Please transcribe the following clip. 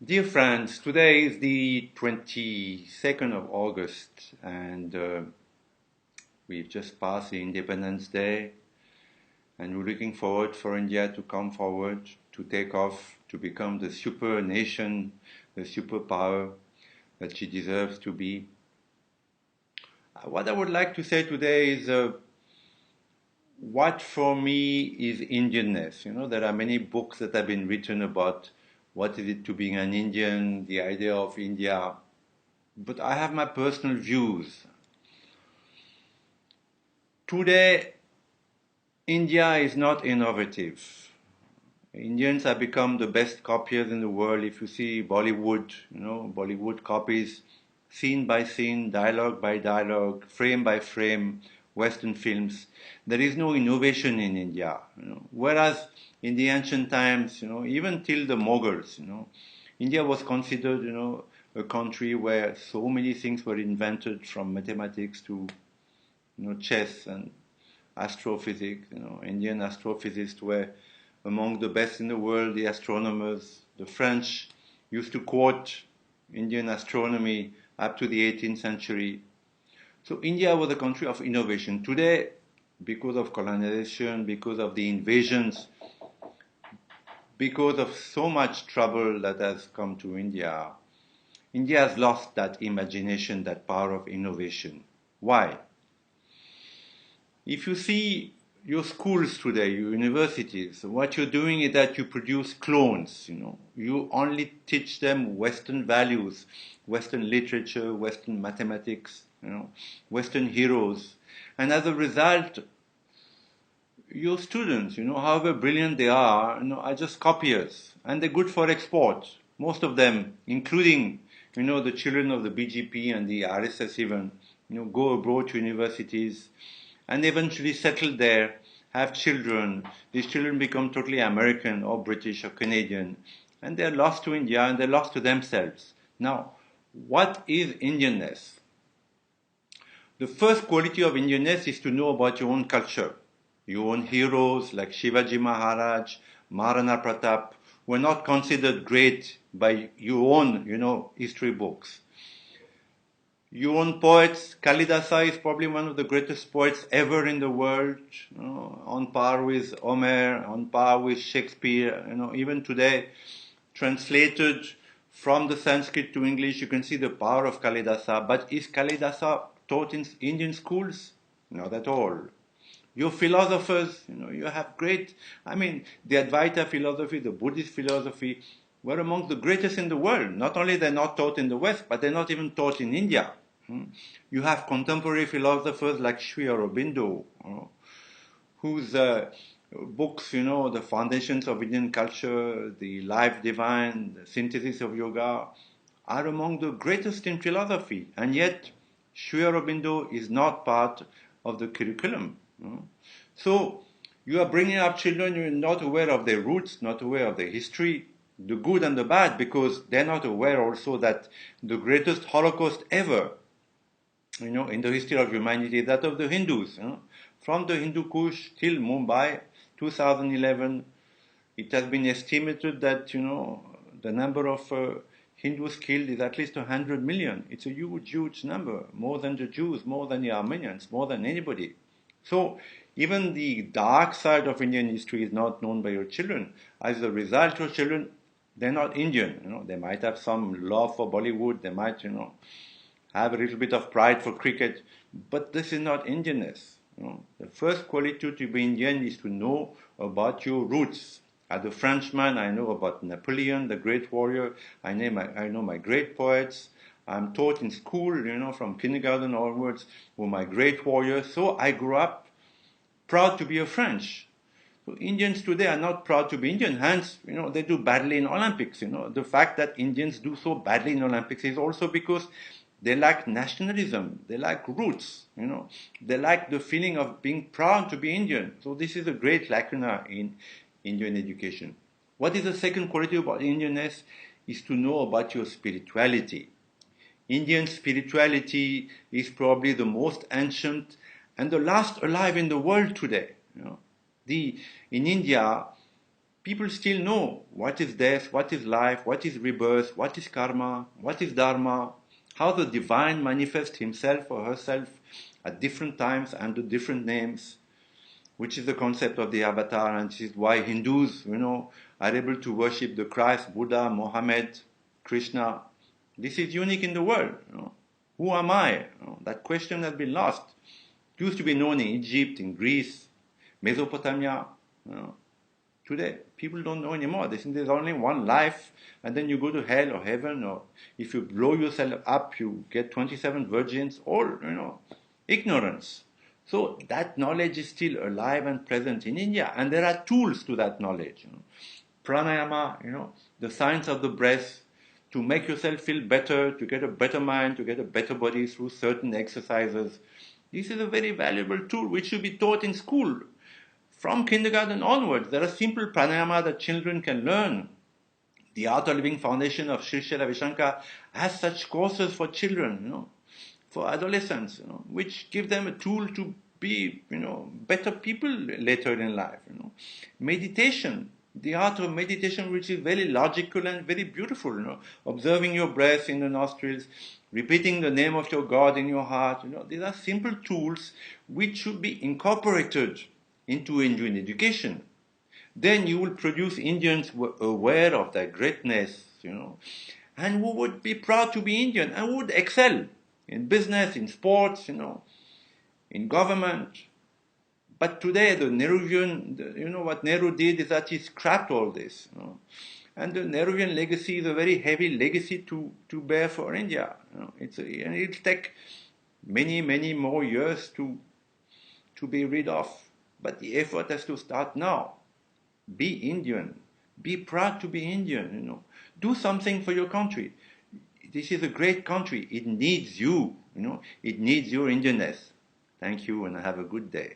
Dear friends, today is the 22nd of August, and we've just passed the Independence Day, and we're looking forward for India to come forward, to take off, to become the super nation, the superpower that she deserves to be. What I would like to say today is what for me is Indian-Ness. You know, there are many books that have been written about what is it to being an Indian, the idea of India. But I have my personal views. Today, India is not innovative. Indians have become the best copiers in the world. If you see Bollywood, Bollywood copies scene by scene, dialogue by dialogue, frame by frame, Western films. There is no innovation in India. Whereas in the ancient times, even till the Mughals, India was considered, a country where so many things were invented, from mathematics to, chess and astrophysics. Indian astrophysicists were among the best in the world. The astronomers, the French, used to quote Indian astronomy up to the 18th century. So India was a country of innovation. Today, because of colonization, because of the invasions, because of so much trouble that has come to India, India has lost that imagination, that power of innovation. Why? If you see your schools today, your universities, what you're doing is that you produce clones, You only teach them Western values, Western literature, Western mathematics, Western heroes. And as a result, your students, however brilliant they are just copiers. And they're good for export. Most of them, including, the children of the BGP and the RSS even, go abroad to universities and eventually settle there, have children. These children become totally American or British or Canadian, and they're lost to India and they're lost to themselves. Now, what is Indian-Ness? The first quality of Indian-Ness is to know about your own culture. Your own heroes like Shivaji Maharaj, Maharana Pratap were not considered great by your own, history books. Your own poets, Kalidasa is probably one of the greatest poets ever in the world, on par with Homer, on par with Shakespeare. Even today, translated from the Sanskrit to English, you can see the power of Kalidasa. But is Kalidasa taught in Indian schools? Not at all. Your philosophers, you have great, the Advaita philosophy, the Buddhist philosophy, were among the greatest in the world. Not only they're not taught in the West, but they're not even taught in India. You have contemporary philosophers like Sri Aurobindo, whose books, The Foundations of Indian Culture, The Life Divine, The Synthesis of Yoga, are among the greatest in philosophy. And yet, Sri Aurobindo is not part of the curriculum. So, you are bringing up children, you're not aware of their roots, not aware of their history, the good and the bad, because they're not aware also that the greatest Holocaust ever, in the history of humanity, that of the Hindus. From the Hindu Kush till Mumbai, 2011, it has been estimated that, the number of Hindus killed is at least 100 million. It's a huge, huge number, more than the Jews, more than the Armenians, more than anybody. So, even the dark side of Indian history is not known by your children. As a result, your children, they're not Indian. They might have some love for Bollywood. They might, have a little bit of pride for cricket. But this is not Indian-Ness. The first quality to be Indian is to know about your roots. As a Frenchman, I know about Napoleon, the great warrior. I know my great poets. I'm taught in school, from kindergarten onwards, were my great warriors. So I grew up proud to be a French. So Indians today are not proud to be Indian. Hence, they do badly in Olympics. The fact that Indians do so badly in Olympics is also because they lack nationalism. They lack roots. They lack the feeling of being proud to be Indian. So this is a great lacuna in Indian education. What is the second quality about Indian-Ness? Is to know about your spirituality. Indian spirituality is probably the most ancient and the last alive in the world today. In India, people still know what is death, what is life, what is rebirth, what is karma, what is dharma, how the divine manifests himself or herself at different times under different names, which is the concept of the avatar, and this is why Hindus, are able to worship the Christ, Buddha, Mohammed, Krishna. This is unique in the world. Who am I? That question has been lost. It used to be known in Egypt, in Greece, Mesopotamia. Today, people don't know anymore. They think there's only one life, and then you go to hell or heaven, or if you blow yourself up, you get 27 virgins, all, ignorance. So that knowledge is still alive and present in India, and there are tools to that knowledge. Pranayama, the science of the breath, to make yourself feel better, to get a better mind, to get a better body through certain exercises. This is a very valuable tool which should be taught in school. From kindergarten onwards, there are simple pranayama that children can learn. The Art of Living Foundation of Sri Sri Ravi Shankar has such courses for children, for adolescents, which give them a tool to be, better people later in life. Meditation, the art of meditation, which is very logical and very beautiful, observing your breath in the nostrils, repeating the name of your God in your heart. These are simple tools which should be incorporated into Indian education. Then you will produce Indians who are aware of their greatness, and who would be proud to be Indian and would excel in business, in sports, in government. But today, the Nehruvian, what Nehru did is that he scrapped all this. And the Nehruvian legacy is a very heavy legacy to bear for India. And it'll take many, many more years to be rid of. But the effort has to start now. Be Indian. Be proud to be Indian, Do something for your country. This is a great country. It needs you, It needs your Indian-ness. Thank you, and have a good day.